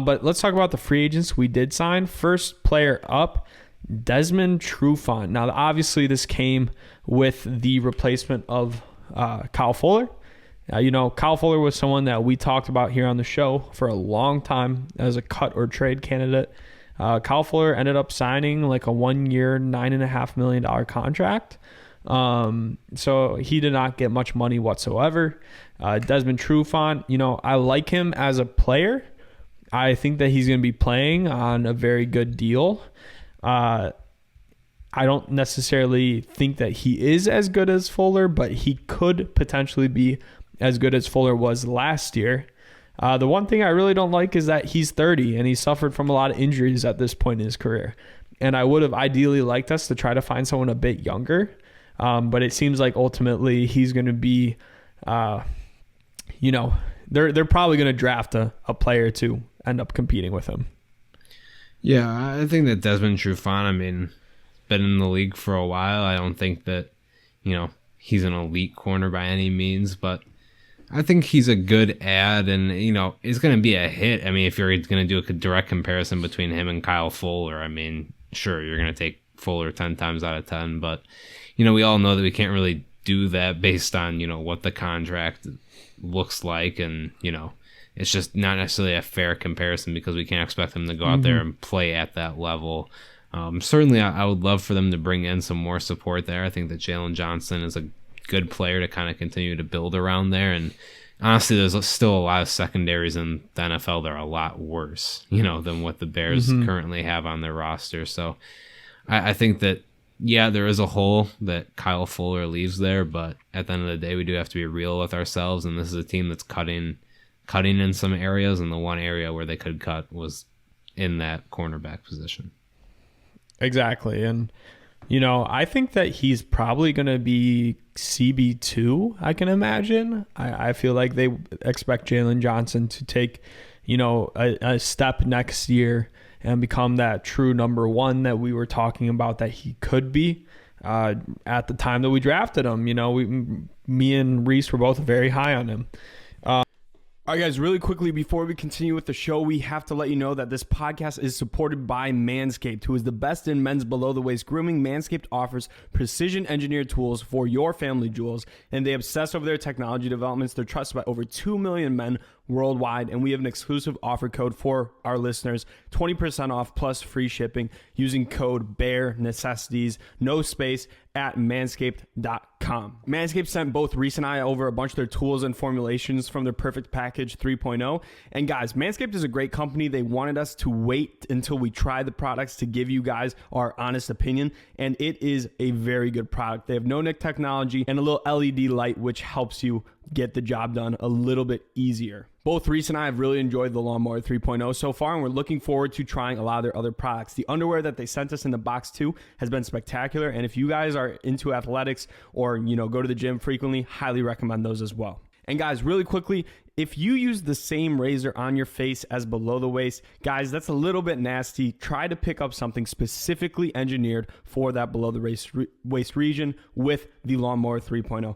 But let's talk about the free agents we did sign. First player up, Desmond Trufant. Now, obviously, this came with the replacement of Kyle Fuller. Kyle Fuller was someone that we talked about here on the show for a long time as a cut or trade candidate. Kyle Fuller ended up signing like a 1 year, $9.5 million contract. So he did not get much money whatsoever. Desmond Trufant, I like him as a player. I think that he's going to be playing on a very good deal. I don't necessarily think that he is as good as Fuller, but he could potentially be as good as Fuller was last year. The one thing I really don't like is that he's 30 and he suffered from a lot of injuries at this point in his career. And I would have ideally liked us to try to find someone a bit younger. But it seems like ultimately he's going to be, they're probably going to draft a player to end up competing with him. Yeah, I think that Desmond Trufant, been in the league for a while. I don't think that, he's an elite corner by any means, but I think he's a good ad, and, it's going to be a hit. If you're going to do a direct comparison between him and Kyle Fuller, sure, you're going to take Fuller 10 times out of 10, but, we all know that we can't really do that based on, what the contract looks like, and, it's just not necessarily a fair comparison because we can't expect him to go out there and play at that level. Certainly, I would love for them to bring in some more support there. I think that Jalen Johnson is a good player to kind of continue to build around there. And honestly, there's still a lot of secondaries in the NFL that are a lot worse, than what the Bears currently have on their roster. So I think that, yeah, there is a hole that Kyle Fuller leaves there, but at the end of the day, we do have to be real with ourselves. And this is a team that's cutting in some areas, and the one area where they could cut was in that cornerback position. Exactly. And, I think that he's probably going to be CB2, I can imagine. I feel like they expect Jalen Johnson to take, a step next year and become that true number one that we were talking about that he could be at the time that we drafted him. Me and Reese were both very high on him. All right, guys, really quickly before we continue with the show, we have to let you know that this podcast is supported by Manscaped, who is the best in men's below-the-waist grooming. Manscaped offers precision-engineered tools for your family jewels, and they obsess over their technology developments. They're trusted by over 2 million men worldwide, and we have an exclusive offer code for our listeners, 20% off plus free shipping using code BEARNECESSITIES, no space, at manscaped.com. Manscaped sent both Reese and I over a bunch of their tools and formulations from their Perfect Package 3.0. And guys, Manscaped is a great company. They wanted us to wait until we try the products to give you guys our honest opinion. And it is a very good product. They have no-nick technology and a little LED light, which helps you get the job done a little bit easier. Both Reese and I have really enjoyed the Lawnmower 3.0 so far, and we're looking forward to trying a lot of their other products. The underwear that they sent us in the box too has been spectacular, and if you guys are into athletics or go to the gym frequently, highly recommend those as well. And guys, really quickly, if you use the same razor on your face as below the waist, guys, that's a little bit nasty. Try to pick up something specifically engineered for that below the waist region with the Lawnmower 3.0.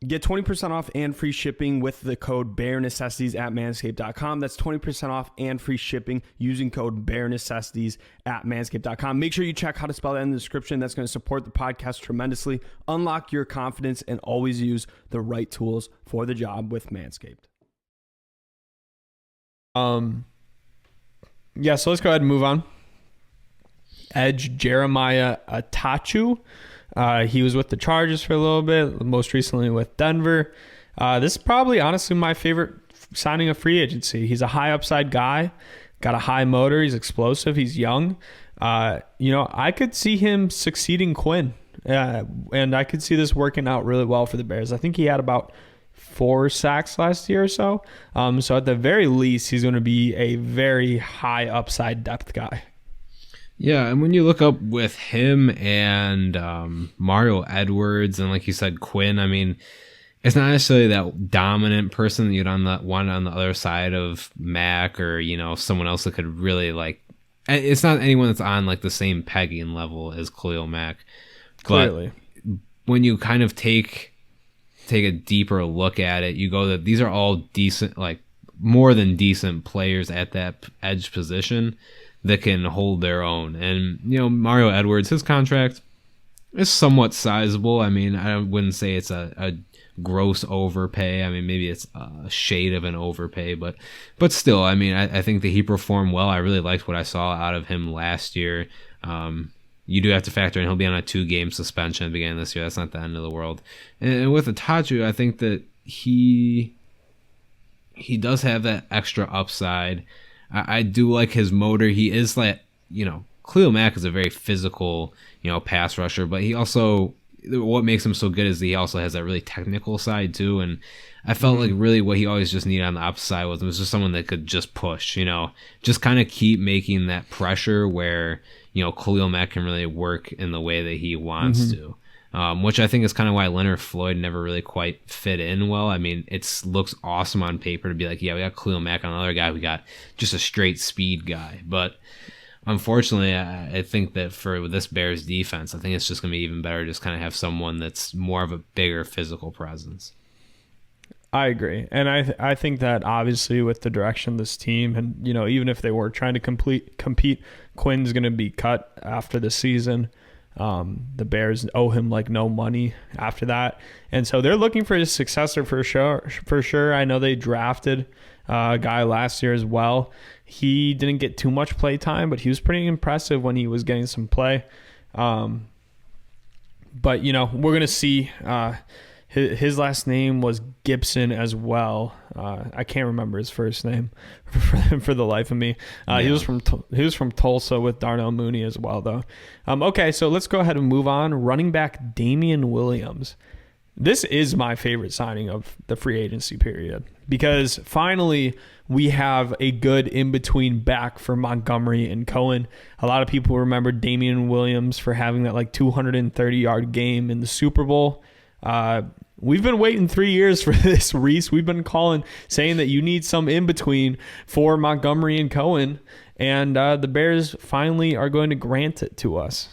Get 20% off and free shipping with the code BEARNECESSITIES at manscaped.com. That's 20% off and free shipping using code BEARNECESSITIES at manscaped.com. Make sure you check how to spell that in the description. That's going to support the podcast tremendously. Unlock your confidence and always use the right tools for the job with Manscaped. So let's go ahead and move on. Edge Jeremiah Attaochu. He was with the Chargers for a little bit, most recently with Denver. This is probably, honestly, my favorite signing of free agency. He's a high upside guy, got a high motor. He's explosive. He's young. I could see him succeeding Quinn, and I could see this working out really well for the Bears. I think he had about 4 sacks last year or so. So at the very least, he's going to be a very high upside depth guy. Yeah, and when you look up with him and Mario Edwards and, like you said, Quinn, it's not necessarily that dominant person that you'd want on the other side of Mac or, someone else that could really, it's not anyone that's on, the same pegging level as Khalil Mack. Clearly. But when you kind of take a deeper look at it, you go that these are all decent, more than decent players at that edge position that can hold their own. And, Mario Edwards, his contract is somewhat sizable. I mean, I wouldn't say it's a gross overpay. I mean, maybe it's a shade of an overpay, but still, I mean, I think that he performed well. I really liked what I saw out of him last year. You do have to factor in he'll be on a 2-game suspension at the beginning of this year. That's not the end of the world. And with Attaochu, I think that he does have that extra upside. I do like his motor. He is like, Khalil Mack is a very physical, pass rusher, but he also, what makes him so good is that he also has that really technical side too. And I felt like really what he always just needed on the opposite side was just someone that could just push, just kind of keep making that pressure where, Khalil Mack can really work in the way that he wants to. Which I think is kind of why Leonard Floyd never really quite fit in well. I mean, it looks awesome on paper to be like, yeah, we got Khalil Mack on another guy. We got just a straight speed guy. But unfortunately, I think that for this Bears defense, I think it's just going to be even better to just kind of have someone that's more of a bigger physical presence. I agree. And I think that obviously with the direction of this team, and, even if they were trying to compete, Quinn's going to be cut after the season. The Bears owe him like no money after that, and so they're looking for his successor for sure. I know they drafted a guy last year as well. He didn't get too much play time, but he was pretty impressive when he was getting some play. But we're gonna see. His last name was Gibson as well. I can't remember his first name for the life of me. He was from Tulsa with Darnell Mooney as well, though. Okay, so let's go ahead and move on. Running back Damien Williams. This is my favorite signing of the free agency period because finally we have a good in-between back for Montgomery and Cohen. A lot of people remember Damien Williams for having that like 230-yard game in the Super Bowl. We've been waiting 3 years for this, Reese. We've been saying that you need some in-between for Montgomery and Cohen, and the Bears finally are going to grant it to us.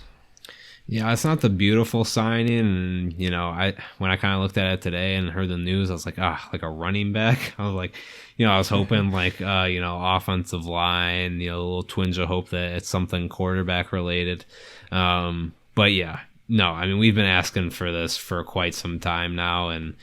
Yeah, it's not the beautiful signing, and, when I kind of looked at it today and heard the news, I was like, like a running back? I was like, I was hoping like, offensive line, a little twinge of hope that it's something quarterback related. But yeah. No, I mean, we've been asking for this for quite some time now, and,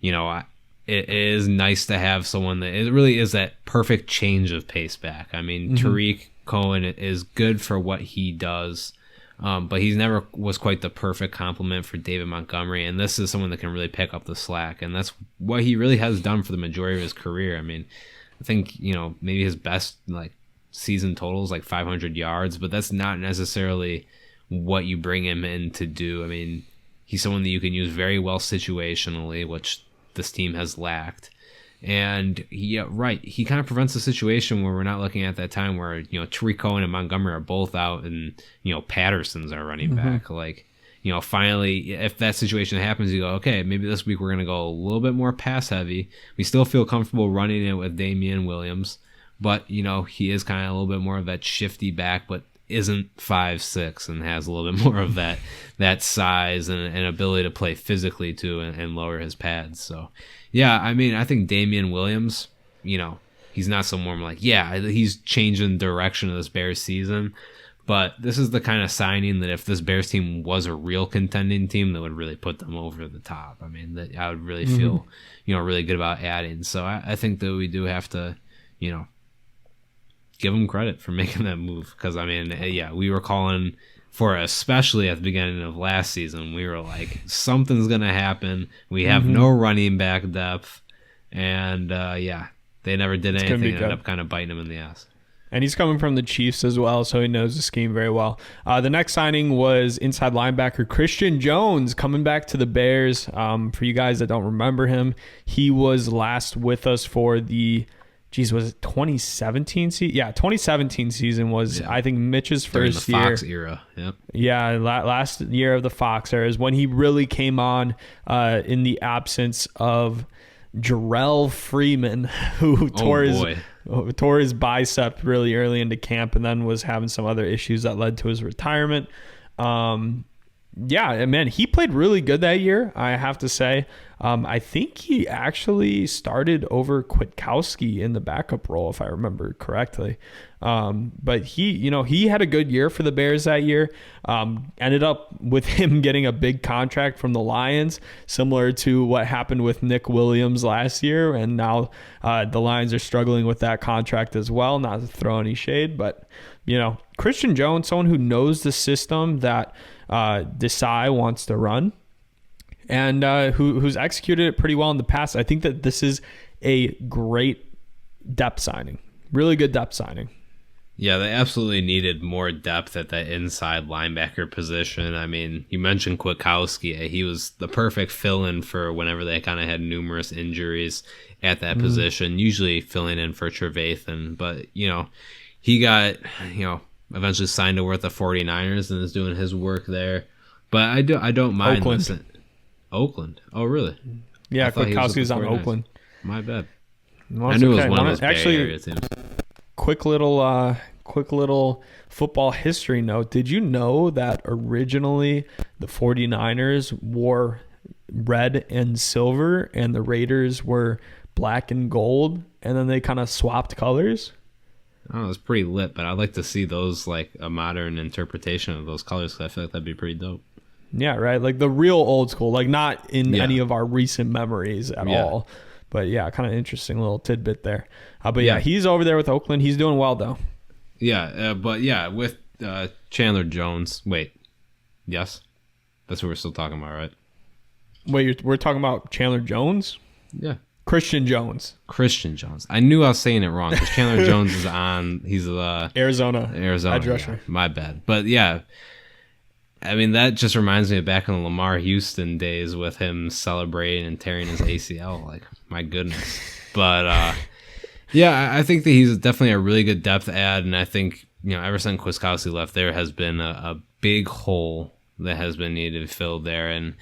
it is nice to have someone that it really is that perfect change of pace back. I mean, Tariq Cohen is good for what he does, but he's never was quite the perfect complement for David Montgomery, and this is someone that can really pick up the slack, and that's what he really has done for the majority of his career. I mean, I think, maybe his best, season totals, 500 yards, but that's not necessarily what you bring him in to do. I mean, he's someone that you can use very well situationally, which this team has lacked. And he kind of prevents a situation where we're not looking at that time where, Tariq Cohen and Montgomery are both out and, Patterson's our running back. Finally, if that situation happens, you go, okay, maybe this week we're going to go a little bit more pass heavy. We still feel comfortable running it with Damien Williams, but, he is kind of a little bit more of that shifty back, but isn't 5'6" and has a little bit more of that size and ability to play physically too and lower his pads. So yeah, I mean, I think Damien Williams, he's not someone like, yeah, he's changing the direction of this Bears season, but this is the kind of signing that if this Bears team was a real contending team, that would really put them over the top. I mean, that I would really feel, really good about adding. So I think that we do have to, give him credit for making that move, because I mean, yeah, we were calling for, especially at the beginning of last season, we were like, something's gonna happen. We have no running back depth, and they never did anything. And ended up kind of biting him in the ass. And he's coming from the Chiefs as well, so he knows the scheme very well. The next signing was inside linebacker Christian Jones coming back to the Bears. For you guys that don't remember him, he was last with us for the was it 2017 season? Yeah, 2017 season was, I think, Mitch's first year. During the Fox era, yep. Yeah, last year of the Fox era is when he really came on in the absence of Jarrell Freeman, who tore his bicep really early into camp and then was having some other issues that led to his retirement. Yeah, man, he played really good that year, I have to say. I think he actually started over Kwiatkowski in the backup role, if I remember correctly. But he had a good year for the Bears that year. Ended up with him getting a big contract from the Lions, similar to what happened with Nick Williams last year. And now the Lions are struggling with that contract as well. Not to throw any shade, but Christian Jones, someone who knows the system that Desai wants to run, and who's executed it pretty well in the past. I think that this is a great depth signing. Really good depth signing. Yeah, they absolutely needed more depth at that inside linebacker position. I mean, you mentioned Kwiatkowski. He was the perfect fill-in for whenever they kind of had numerous injuries at that position, usually filling in for Trevathan. But, he got, eventually signed over with the 49ers and is doing his work there. But I don't mind. Oakland. Oh, really? Yeah, Kwiatkowski's on Oakland. My bad. Well, I knew okay. it was one of those Actually, Bay Area teams. Quick little football history note. Did you know that originally the 49ers wore red and silver and the Raiders were black and gold, and then they kind of swapped colors? Oh, it's pretty lit, but I'd like to see those, like a modern interpretation of those colors, because I feel like that'd be pretty dope. Yeah, right. Like the real old school, like not in any of our recent memories at all. But yeah, kind of interesting little tidbit there. But yeah, he's over there with Oakland. He's doing well though. Yeah, but yeah, with Chandler Jones. Wait, yes, that's what we're still talking about, right? Wait, we're talking about Chandler Jones? Yeah. Christian Jones. I knew I was saying it wrong because Chandler Jones is on. He's Arizona. Edge rusher. Yeah, my bad. But yeah, I mean that just reminds me of back in the Lamar Houston days with him celebrating and tearing his ACL. Like my goodness. But yeah, I think that he's definitely a really good depth add, and I think ever since Kwiatkowski left, there has been a big hole that has been needed filled there, and.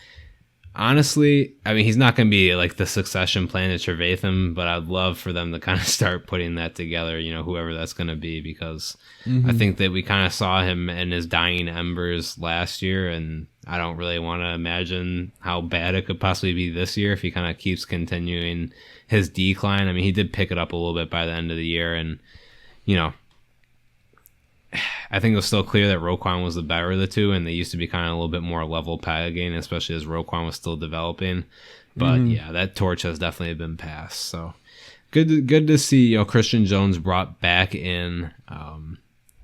Honestly, I mean, he's not going to be like the succession plan to Trevathan, but I'd love for them to kind of start putting that together, whoever that's going to be, because I think that we kind of saw him in his dying embers last year, and I don't really want to imagine how bad it could possibly be this year if he kind of keeps continuing his decline. I mean, he did pick it up a little bit by the end of the year, and, I think it was still clear that Roquan was the better of the two, and they used to be kind of a little bit more level pegging, especially as Roquan was still developing. But yeah, that torch has definitely been passed. So good to see Christian Jones brought back in.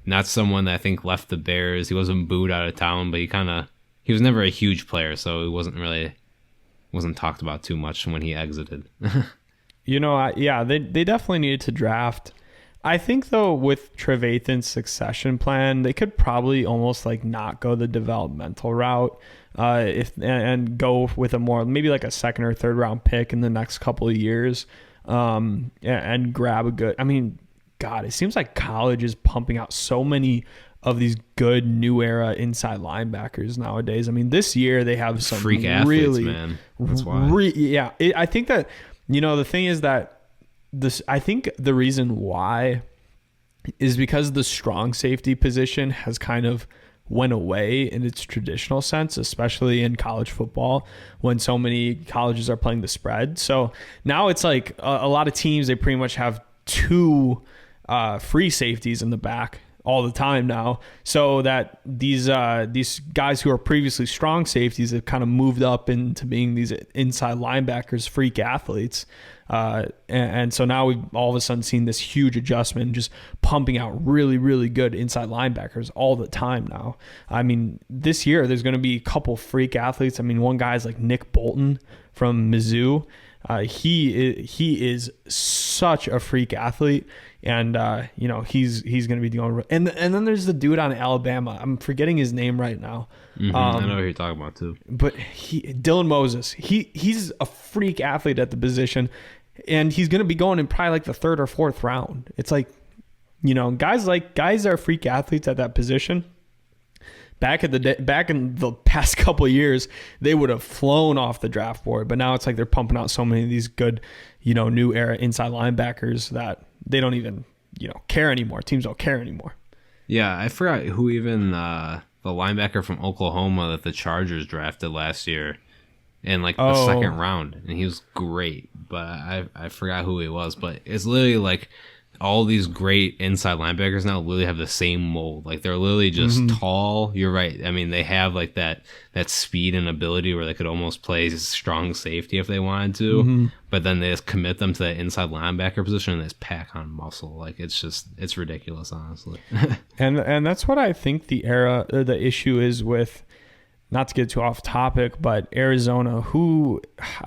Not someone that I think left the Bears. He wasn't booed out of town, but he was never a huge player, so he wasn't talked about too much when he exited. They definitely needed to draft. I think though with Trevathan's succession plan, they could probably almost like not go the developmental route, and go with a more maybe like a second or third round pick in the next couple of years, and grab a good. I mean, God, it seems like college is pumping out so many of these good new era inside linebackers nowadays. I mean, this year they have some freak athletes, man. That's why. I think that the thing is that. I think the reason why is because the strong safety position has kind of went away in its traditional sense, especially in college football when so many colleges are playing the spread. So now it's like a lot of teams, they pretty much have two free safeties in the back all the time now, so that these guys who are previously strong safeties have kind of moved up into being these inside linebackers, freak athletes. And so now we've all of a sudden seen this huge adjustment, just pumping out really, really good inside linebackers all the time now. I mean, this year there's going to be a couple freak athletes. I mean, one guy's like Nick Bolton from Mizzou. He is such a freak athlete, and he's going to be doing. And then there's the dude on Alabama. I'm forgetting his name right now. I know who you're talking about too. But Dylan Moses. He's a freak athlete at the position, and he's going to be going in probably like the third or fourth round. It's like, guys that are freak athletes at that position. Back in the past couple of years, they would have flown off the draft board, but now it's like they're pumping out so many of these good, new era inside linebackers that they don't even, care anymore. Teams don't care anymore. Yeah, I forgot who even the linebacker from Oklahoma that the Chargers drafted last year. in like the second round, and he was great. But I forgot who he was. But it's literally like all these great inside linebackers now literally have the same mold. Like they're literally just tall. You're right. I mean, they have like that speed and ability where they could almost play strong safety if they wanted to. But then they just commit them to that inside linebacker position and just pack on muscle. Like it's ridiculous, honestly. and that's what I think the issue is with. Not to get too off topic, but Arizona,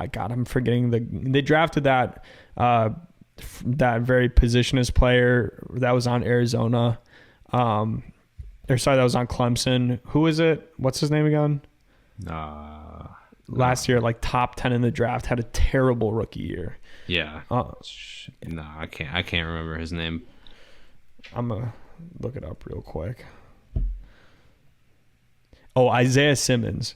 I'm forgetting they drafted that very positionless player that was on Arizona. That was on Clemson. Who is it? What's his name again? Last year, like top 10 in the draft, had a terrible rookie year. Yeah. No, I can't remember his name. I'm gonna look it up real quick. Oh, Isaiah Simmons.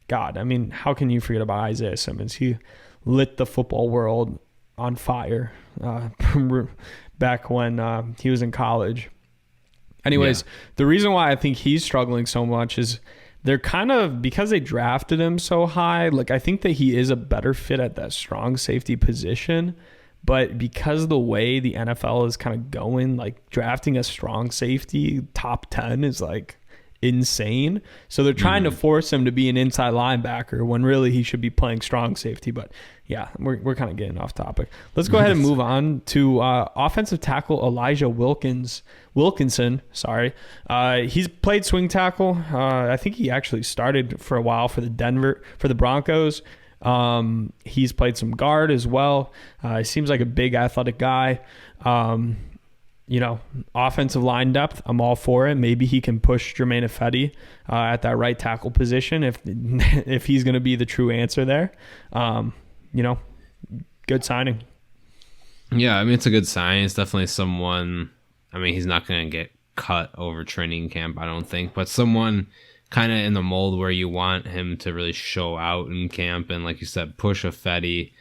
God, I mean, how can you forget about Isaiah Simmons? He lit the football world on fire back when he was in college. Anyways, The reason why I think he's struggling so much is they're kind of, because they drafted him so high, like I think that he is a better fit at that strong safety position. But because of the way the NFL is kind of going, like drafting a strong safety top 10 is like insane. So they're trying to force him to be an inside linebacker when really he should be playing strong safety. But yeah, we're kind of getting off topic. Let's go ahead and move on to offensive tackle Elijah Wilkinson. Sorry. He's played swing tackle. I think he actually started for a while for the Broncos. He's played some guard as well. He seems like a big athletic guy. Offensive line depth, I'm all for it. Maybe he can push Jermaine Ifedi at that right tackle position if he's going to be the true answer there. Good signing. Yeah, I mean, it's a good sign. It's definitely someone, I mean, he's not going to get cut over training camp, I don't think, but someone kind of in the mold where you want him to really show out in camp and, like you said, push Ifedi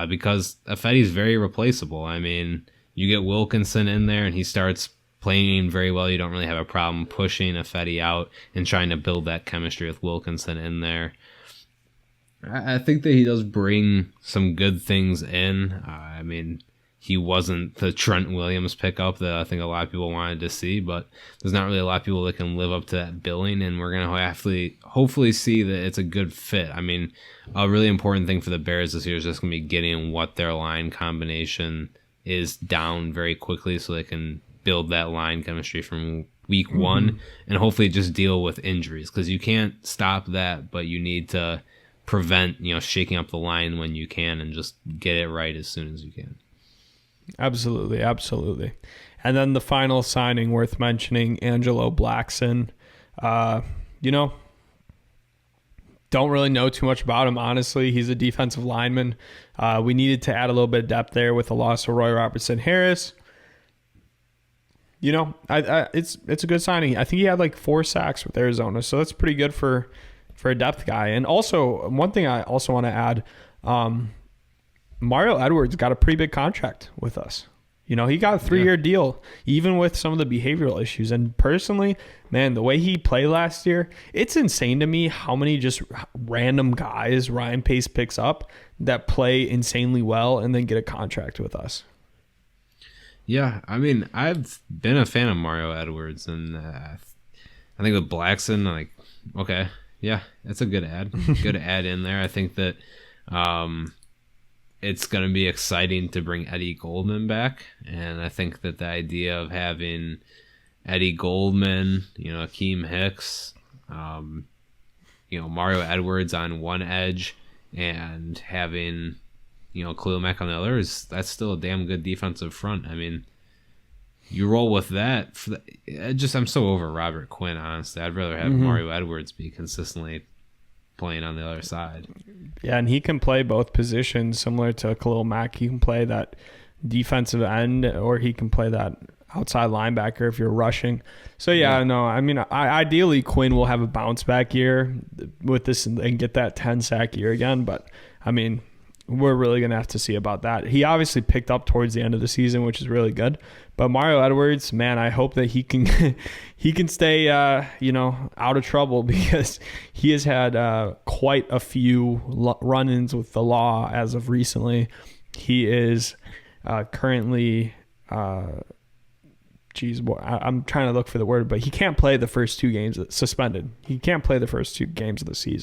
because Ifedi is very replaceable. I mean, you get Wilkinson in there and he starts playing very well. You don't really have a problem pushing Ifedi out and trying to build that chemistry with Wilkinson in there. I think that he does bring some good things in. I mean, he wasn't the Trent Williams pickup that I think a lot of people wanted to see, but there's not really a lot of people that can live up to that billing, and we're going to hopefully see that it's a good fit. I mean, a really important thing for the Bears this year is just going to be getting what their line combination is down very quickly so they can build that line chemistry from week one and hopefully just deal with injuries, because you can't stop that, but you need to prevent shaking up the line when you can and just get it right as soon as you can. Absolutely. And then the final signing worth mentioning, Angelo Blackson. Don't really know too much about him, honestly. He's a defensive lineman. We needed to add a little bit of depth there with the loss of Roy Robertson Harris. It's a good signing. I think he had like 4 sacks with Arizona, so that's pretty good for a depth guy. And also, one thing I also want to add, Mario Edwards got a pretty big contract with us. He got a 3-year deal, even with some of the behavioral issues. And personally, man, the way he played last year, it's insane to me how many just random guys Ryan Pace picks up that play insanely well and then get a contract with us. Yeah, I mean, I've been a fan of Mario Edwards, and I think with Blackson, okay, yeah, that's a good ad. Good ad in there. I think that it's going to be exciting to bring Eddie Goldman back. And I think that the idea of having Eddie Goldman, Akeem Hicks, Mario Edwards on one edge and having, Khalil Mack on the other, that's still a damn good defensive front. I mean, you roll with that. I'm so over Robert Quinn, honestly. I'd rather have Mario Edwards be consistently playing on the other side. Yeah, and he can play both positions, similar to Khalil Mack. He can play that defensive end, or he can play that outside linebacker if you're rushing. So I mean, ideally Quinn will have a bounce back year with this and get that 10 sack year again. But I mean, we're really going to have to see about that. He obviously picked up towards the end of the season, which is really good. But Mario Edwards, man, I hope that he can he can stay out of trouble, because he has had quite a few run-ins with the law as of recently. He is currently I'm trying to look for the word, but he can't play the first 2 games, suspended. He can't play the first 2 games of the season.